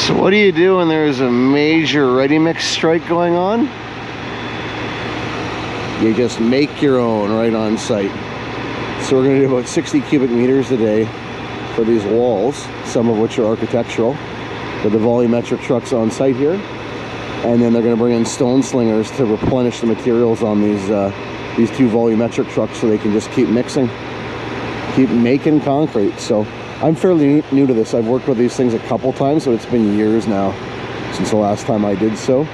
So what do you do when there's a major ready-mix strike going on? You just make your own right on site. So we're going to do about 60 cubic meters a day for these walls, some of which are architectural, with the volumetric trucks on site here. And then they're going to bring in stone slingers to replenish the materials on these two volumetric trucks so they can just keep mixing, keep making concrete. So I'm fairly new to this. I've worked with these things a couple times, so it's been years now since the last time I did so.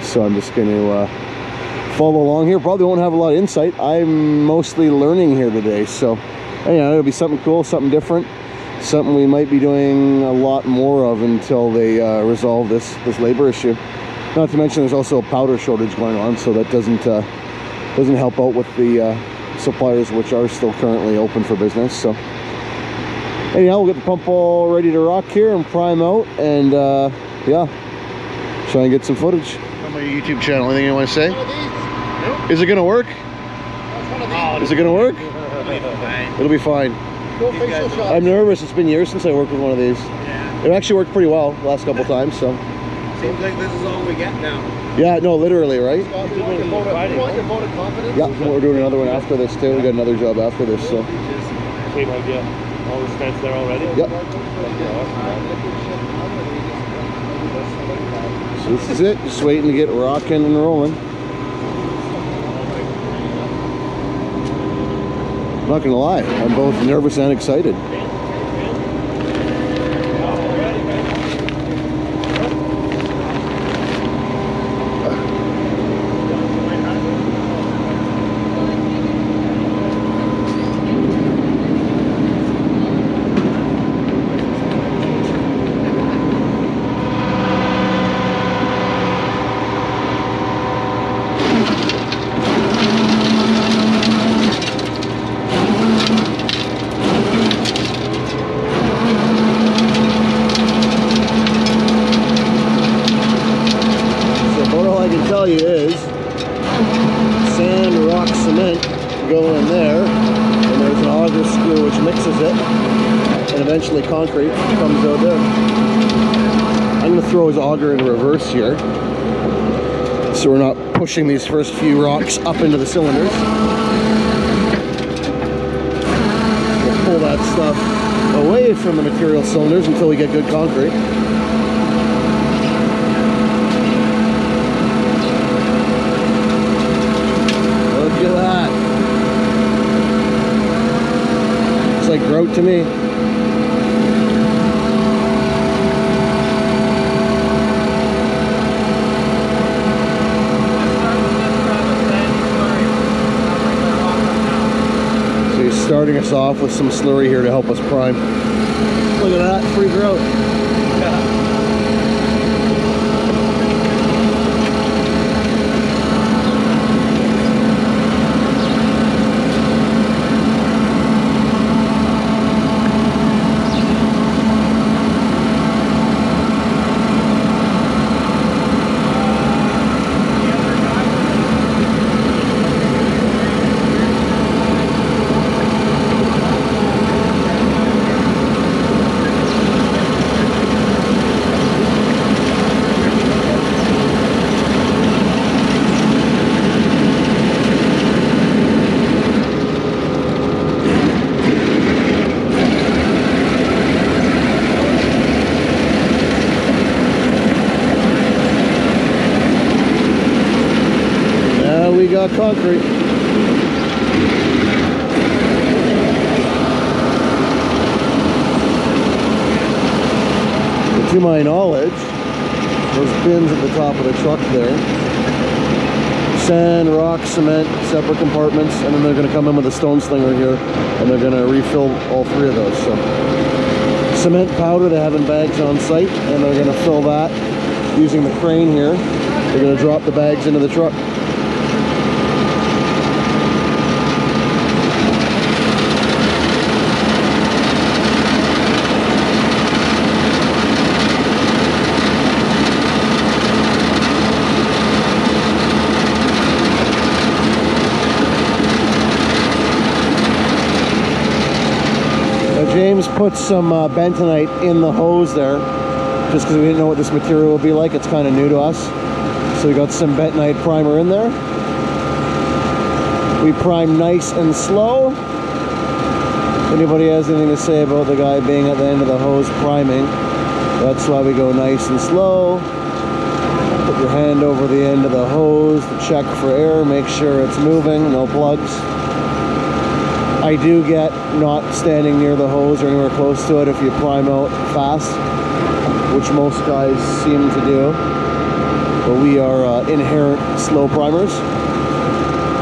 So I'm just going to follow along here. Probably won't have a lot of insight. I'm mostly learning here today. So anyhow, it'll be something cool, something different, something we might be doing a lot more of until they resolve this labor issue. Not to mention there's also a powder shortage going on, so that doesn't help out with the suppliers which are still currently open for business. So anyhow, we'll get the pump all ready to rock here and prime out, and yeah, try and get some footage. On my YouTube channel, anything you want to say? Nope. Is it gonna work? Is it gonna work? It'll be fine. I'm nervous. It's been years since I worked with one of these. Yeah. It actually worked pretty well the last couple times, so. Seems like this is all we get now. Yeah, no, literally, right? You want your vote of confidence? Yeah, we're doing another one after this too. We got another job after this, so. Same idea. All the stands there already? Yep. So this is it. Just waiting to get rocking and rolling. I'm not gonna lie, I'm both nervous and excited. Is sand, rock, cement go in there, and there's an auger screw which mixes it, and eventually concrete comes out there. I'm going to throw his auger in reverse here, so we're not pushing these first few rocks up into the cylinders. We'll pull that stuff away from the material cylinders until we get good concrete. Look at that. It's like grout to me. So he's starting us off with some slurry here to help us prime. Look at that, free grout. We got concrete. But to my knowledge, those bins at the top of the truck there, sand, rock, cement, separate compartments, and then they're going to come in with a stone slinger here, and they're going to refill all three of those. So cement powder they have in bags on site, and they're going to fill that using the crane here. They're going to drop the bags into the truck. James put some bentonite in the hose there just because we didn't know what this material would be like. It's kind of new to us. So we got some bentonite primer in there. We prime nice and slow. If anybody has anything to say about the guy being at the end of the hose priming, that's why we go nice and slow. Put your hand over the end of the hose to check for air, make sure it's moving, no plugs. I do get not standing near the hose or anywhere close to it if you prime out fast, which most guys seem to do. But we are inherent slow primers.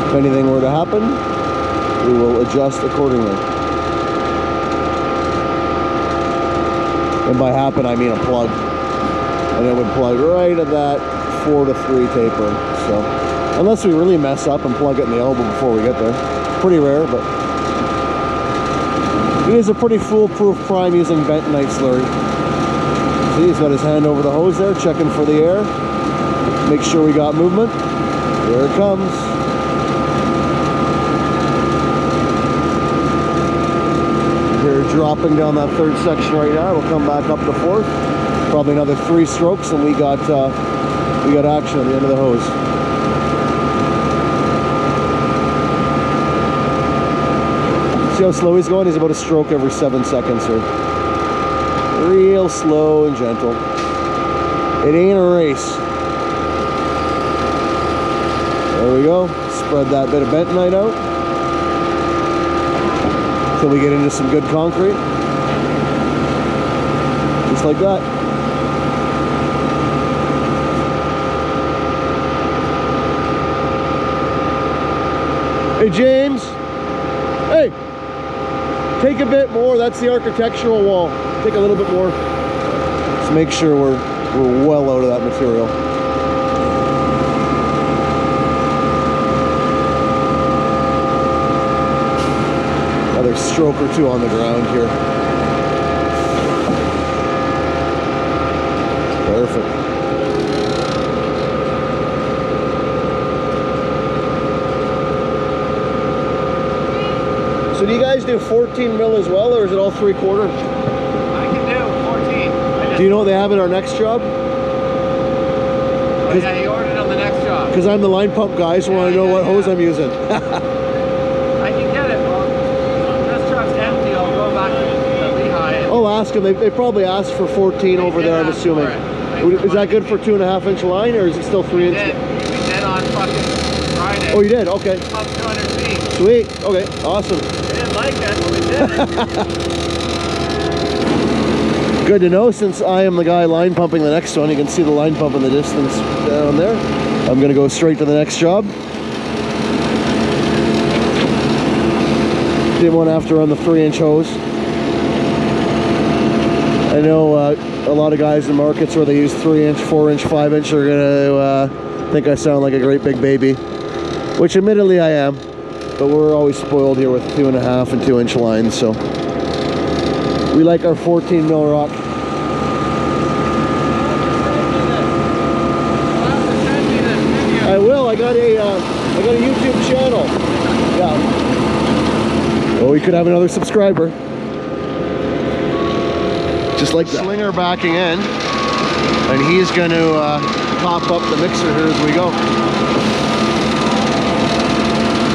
If anything were to happen, we will adjust accordingly. And by happen, I mean a plug. And it would plug right at that 4 to 3 taper. So, unless we really mess up and plug it in the elbow before we get there. Pretty rare, but it is a pretty foolproof prime using bentonite slurry. See, he's got his hand over the hose there, checking for the air. Make sure we got movement. Here it comes. We're dropping down that 3rd section right now. It'll come back up to 4th. Probably another 3 strokes, and we got action at the end of the hose. See how slow he's going? He's about a stroke every 7 seconds here. Real slow and gentle. It ain't a race. There we go. Spread that bit of bentonite out until we get into some good concrete. Just like that. Hey James, hey, take a bit more. That's the architectural wall. Take a little bit more. Just make sure we're well out of that material. Another stroke or 2 on the ground here. Perfect. So do you guys do 14 mil as well, or is it all 3/4? I can do 14. Do you know what they have in our next job? Oh, yeah, he ordered on the next job. Because I'm the line pump guy, so I want to know what hose I'm using. I can get it. Well, this truck's empty. I'll go back to Lehigh. I'll ask them. They probably asked for 14 over there, I'm assuming. Is that good for 2.5 inch line, or is it still 3 inch? We did on fucking Friday. Oh, you did? Okay. Up 200 feet. Sweet. Okay. Awesome. We didn't like it, but we did. Good to know, since I am the guy line pumping the next one. You can see the line pump in the distance down there. I'm going to go straight to the next job. Didn't want to have to run the 3 inch hose. I know a lot of guys in markets where they use 3 inch, 4 inch, 5 inch are going to think I sound like a great big baby, which admittedly I am, but we're always spoiled here with 2.5 and 2 inch lines, so we like our 14 mil rock. I will. I got a YouTube channel. Yeah. Well, we could have another subscriber. Just like that. Slinger backing in, and he's going to pop up the mixer here as we go.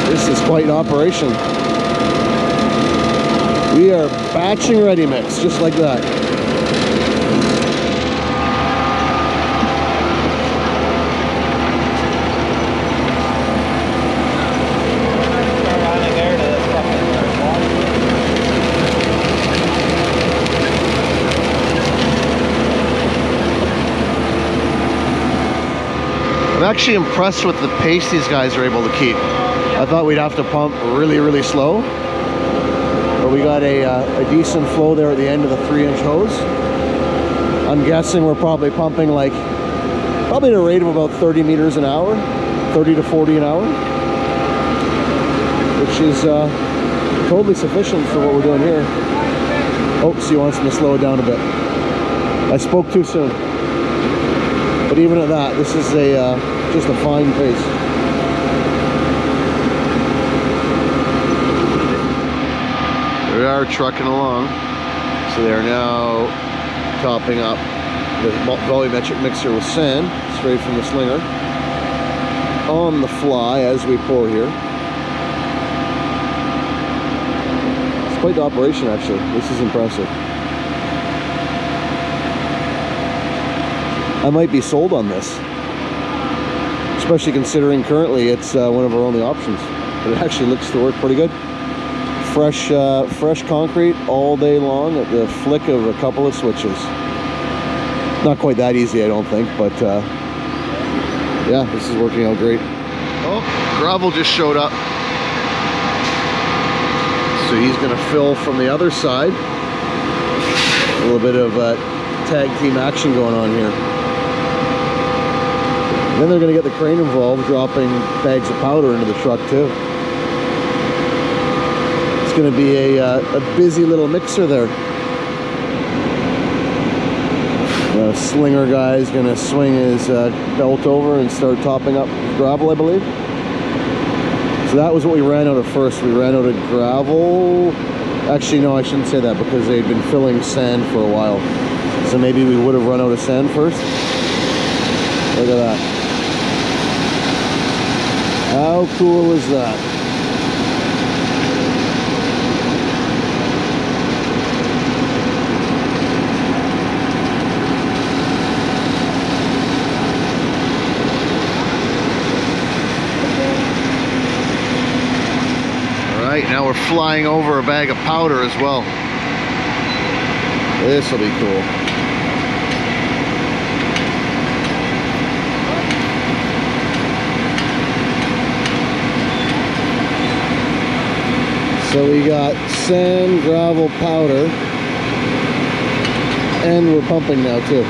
This is quite an operation. We are batching ready mix, just like that. I'm actually impressed with the pace these guys are able to keep. I thought we'd have to pump really, really slow, but we got a decent flow there at the end of the 3 inch hose. I'm guessing we're probably pumping like, probably at a rate of about 30 meters an hour, 30 to 40 an hour, which is totally sufficient for what we're doing here. Oh, so he wants me to slow it down a bit. I spoke too soon. But even at that, this is just a fine pace. We are trucking along, so they are now topping up the volumetric mixer with sand straight from the slinger on the fly as we pour here. It's quite the operation, actually. This is impressive. I might be sold on this, especially considering currently it's one of our only options. But it actually looks to work pretty good. Fresh concrete all day long at the flick of a couple of switches. Not quite that easy, I don't think, but yeah, this is working out great. Oh, gravel just showed up. So he's gonna fill from the other side. A little bit of tag team action going on here. Then they're gonna get the crane involved, dropping bags of powder into the truck too. It's going to be a busy little mixer there. The slinger guy is going to swing his belt over and start topping up gravel, I believe. So that was what we ran out of first. We ran out of gravel. Actually, no, I shouldn't say that because they'd been filling sand for a while. So maybe we would have run out of sand first. Look at that. How cool is that? Now we're flying over a bag of powder as well. This will be cool. So we got sand, gravel, powder, and we're pumping now too.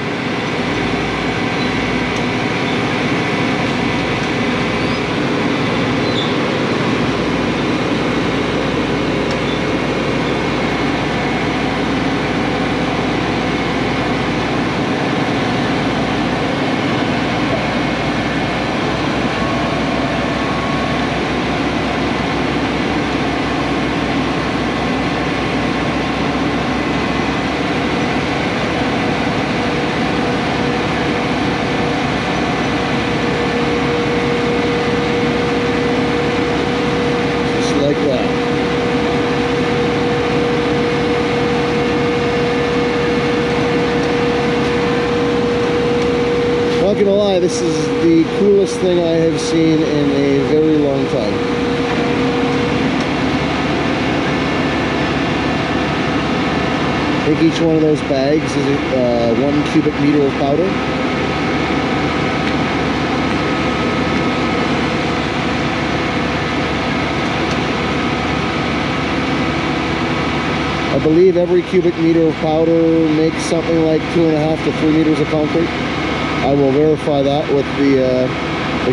Not gonna lie, this is the coolest thing I have seen in a very long time. I think each one of those bags is 1 cubic meter of powder. I believe every cubic meter of powder makes something like 2.5 to 3 meters of concrete. I will verify that with the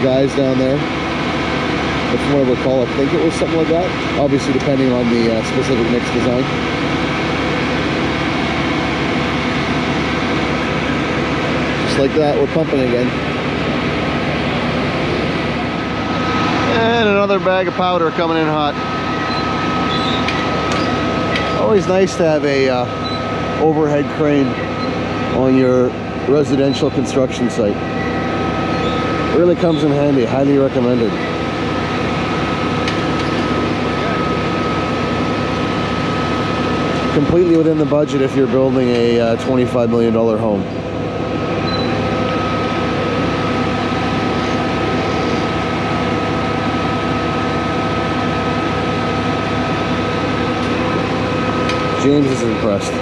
guys down there. But from what I recall, I think it was something like that. Obviously, depending on the specific mix design. Just like that, we're pumping again. And another bag of powder coming in hot. Always nice to have a overhead crane on your residential construction site. It really comes in handy. Highly recommended. Completely within the budget if you're building a $25 million home. James is impressed.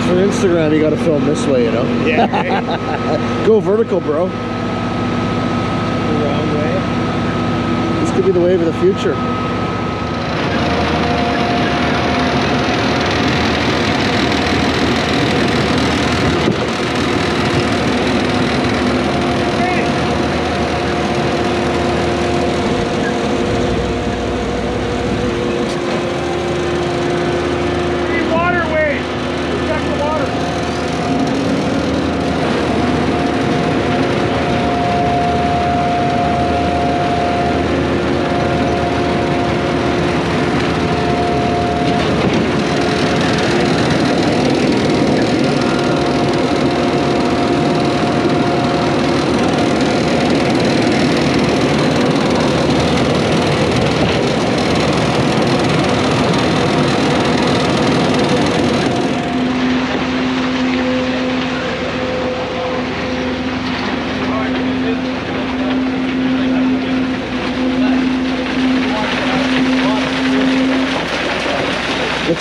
For Instagram, you gotta film this way, you know? Yeah, right? Go vertical, bro. The wrong way. This could be the wave of the future.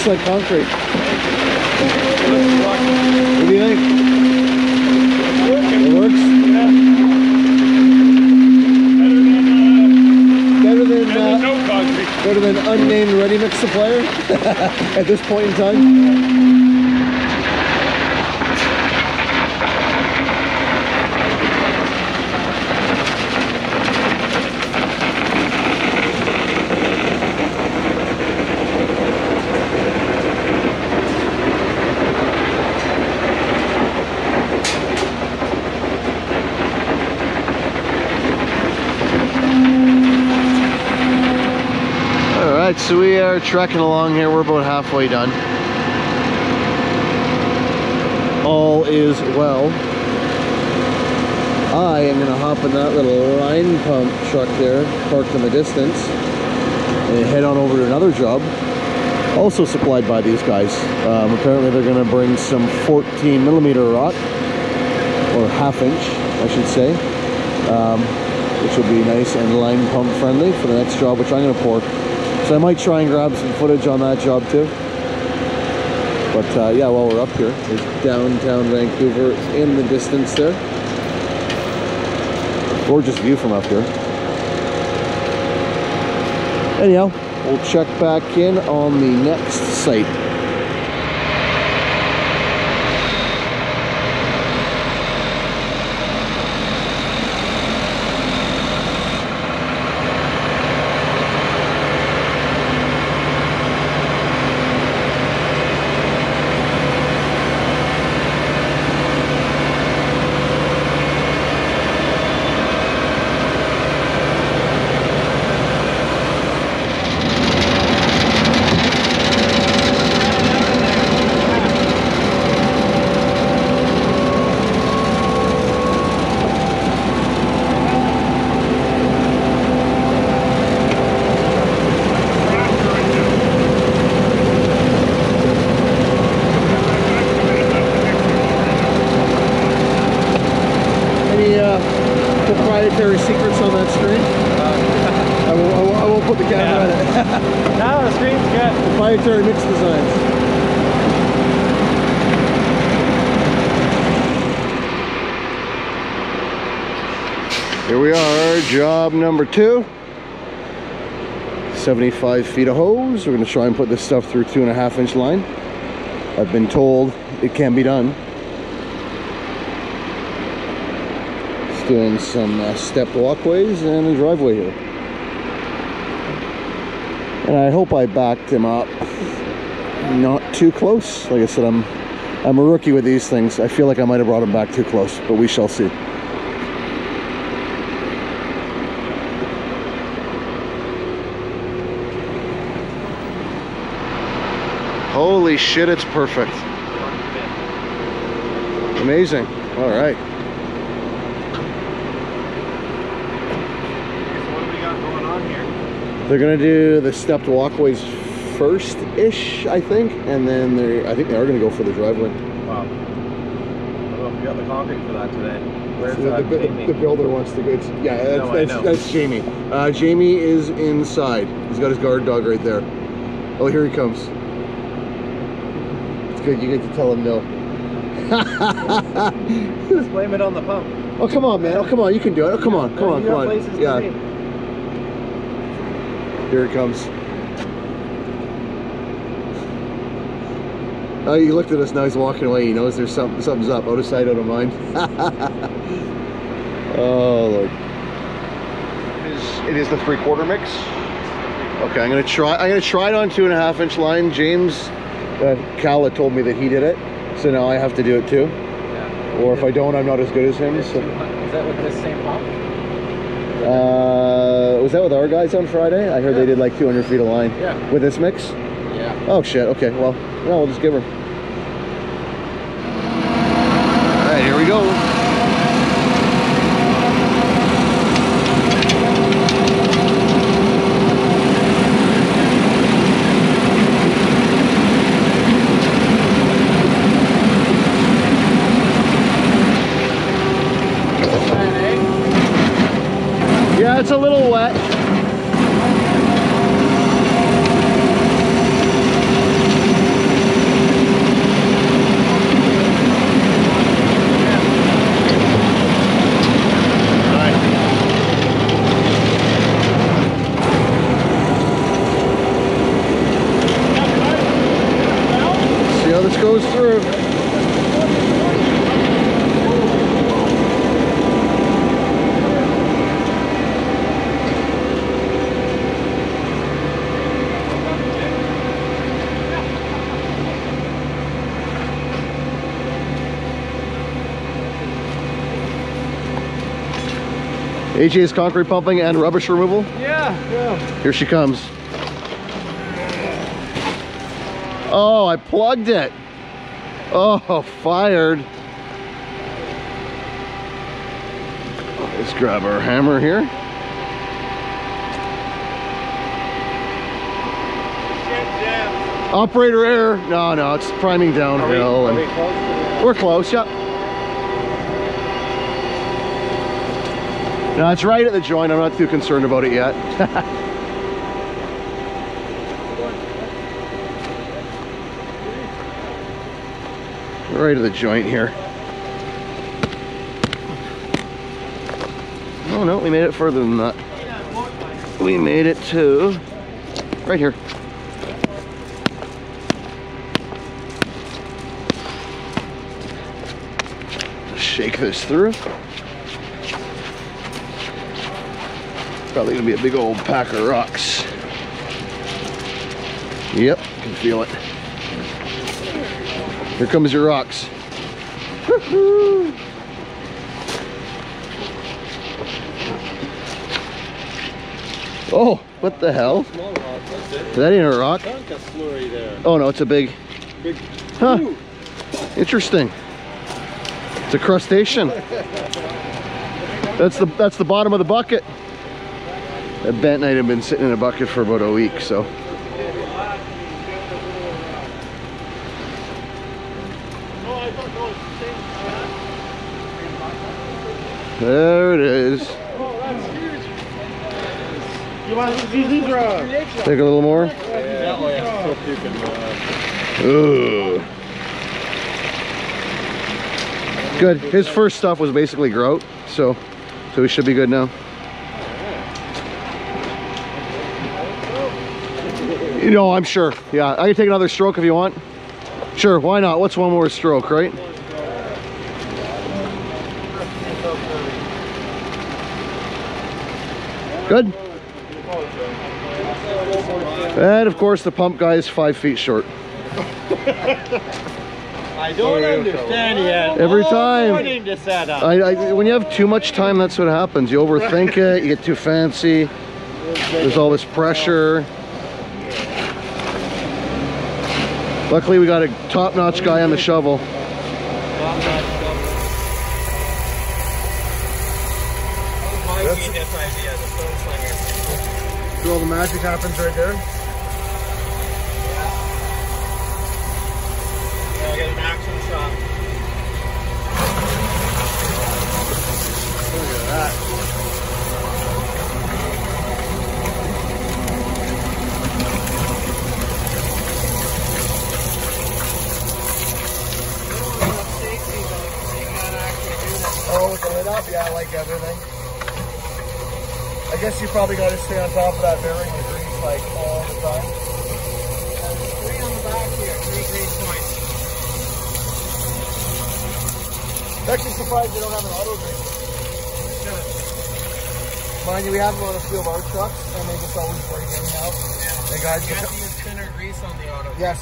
looks like concrete. What do you think? It works? Yeah. No concrete. Better than unnamed ready mix supplier at this point in time. Alright, so we are trekking along here. We're about halfway done. All is well. I am going to hop in that little line pump truck there, parked in the distance, and head on over to another job, also supplied by these guys. Apparently they're going to bring some 14mm rot, or half-inch, I should say, which will be nice and line pump friendly for the next job, which I'm going to pour. So I might try and grab some footage on that job too. But yeah, while we're up here, there's downtown Vancouver in the distance there. Gorgeous view from up here. Anyhow, we'll check back in on the next site. Proprietary secrets on that screen? I won't put the camera on it. No, the screen's good. Proprietary mix designs. Here we are, job number 2. 75 feet of hose. We're going to try and put this stuff through 2.5-inch line. I've been told it can be done. Doing some stepped walkways and a driveway here, and I hope I backed him up not too close. Like I said, I'm a rookie with these things. I feel like I might have brought him back too close, but we shall see. Holy shit, it's perfect. Amazing. All right. They're gonna do the stepped walkways first-ish, I think, and then I think they are gonna go for the driveway. Wow. I don't know if we got the concrete for that today. Where's So the builder wants to go. That's Jamie. Jamie is inside. He's got his guard dog right there. Oh, here he comes. It's good. You get to tell him no. Just blame it on the pump. Oh, come on, man. Oh, come on. You can do it. Oh, come on. Come on. Come on. Yeah. Here it comes. Oh, he looked at us, now he's walking away. He knows there's something's up. Out of sight, out of mind. Oh, Lord. It is the 3/4 mix. Okay, I'm gonna try it on 2.5-inch line. James Calla told me that he did it, so now I have to do it too. Yeah. Or if I don't, I'm not as good as him. So. Is that with this same pump? Was that with our guys on Friday? I heard they did like 200 feet of line. Yeah. With this mix? Yeah. Oh shit, okay, well, no, we'll just give her. Alright, here we go. Yeah, it's a little wet. AJ's concrete pumping and rubbish removal. Yeah. Here she comes. Oh, I plugged it. Oh, fired. Let's grab our hammer here. Operator error. No, it's priming downhill. Are we close to the... We're close, yep. No, it's right at the joint. I'm not too concerned about it yet. Right at the joint here. Oh no, we made it further than that. We made it to right here. Shake this through. Probably gonna be a big old pack of rocks. Yep, can feel it. Here comes your rocks. Woohoo! Oh, what the hell? Small rock, that's it. That ain't a rock. Chunk of slurry there. Oh no, it's a big. Huh? Ooh. Interesting. It's a crustacean. That's the bottom of the bucket. That bentonite had been sitting in a bucket for about a week, so. There it is. Oh, that's huge. You want to use these rocks? Take a little more. Yeah, oh yeah. So you can, Good. His first stuff was basically grout, so we should be good now. You know, I'm sure. Yeah, I can take another stroke if you want. Sure, why not? What's one more stroke, right? Good. And of course, the pump guy is 5 feet short. I don't understand yet. Every time. Morning to set up. When you have too much time, that's what happens. You overthink it, you get too fancy. There's all this pressure. Luckily, we got a top-notch guy on the shovel. So all the magic happens right there? Yeah, get an action shot. Look at that. Oh, with the lid up? Yeah, I like everything. I guess you probably got to stay on top of that bearing and grease like all the time. Three on the back here, 3 grease points. Actually surprised they don't have an auto grease. Mind you, we have them on a few of our trucks and they just always break anyhow. Yeah. And guys You have to use thinner grease on the auto. Yes.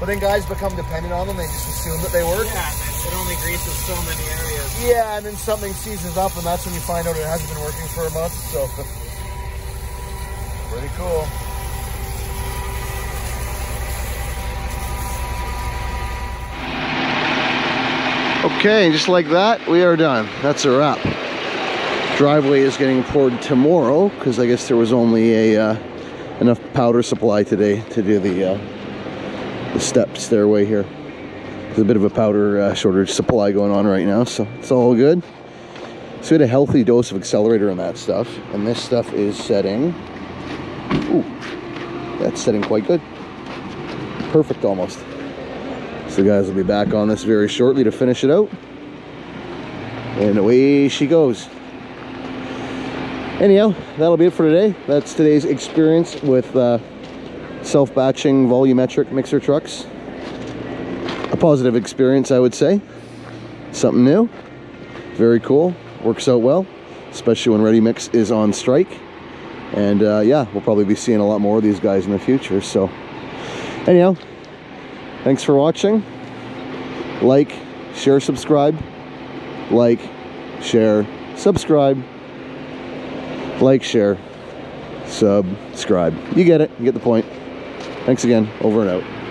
But then guys become dependent on them, they just assume that they work. Yeah, it only greases so many areas. Yeah, and then something seizes up and that's when you find out it hasn't been working for a month, so. Pretty cool. Okay, just like that, we are done. That's a wrap. Driveway is getting poured tomorrow because I guess there was only a enough powder supply today to do the step stairway here. There's a bit of a powder shortage supply going on right now, so it's all good. So we had a healthy dose of accelerator in that stuff, and this stuff is setting. Ooh, that's setting quite good. Perfect almost. So the guys will be back on this very shortly to finish it out. And away she goes. Anyhow, that'll be it for today. That's today's experience with self-batching volumetric mixer trucks. A positive experience, I would say. Something new. Very cool. Works out well, especially when Ready Mix is on strike. And yeah, we'll probably be seeing a lot more of these guys in the future. So anyhow, thanks for watching. Like, share, subscribe. Like, share, subscribe, like, share, subscribe. You get it. You get the point. Thanks again. Over and out.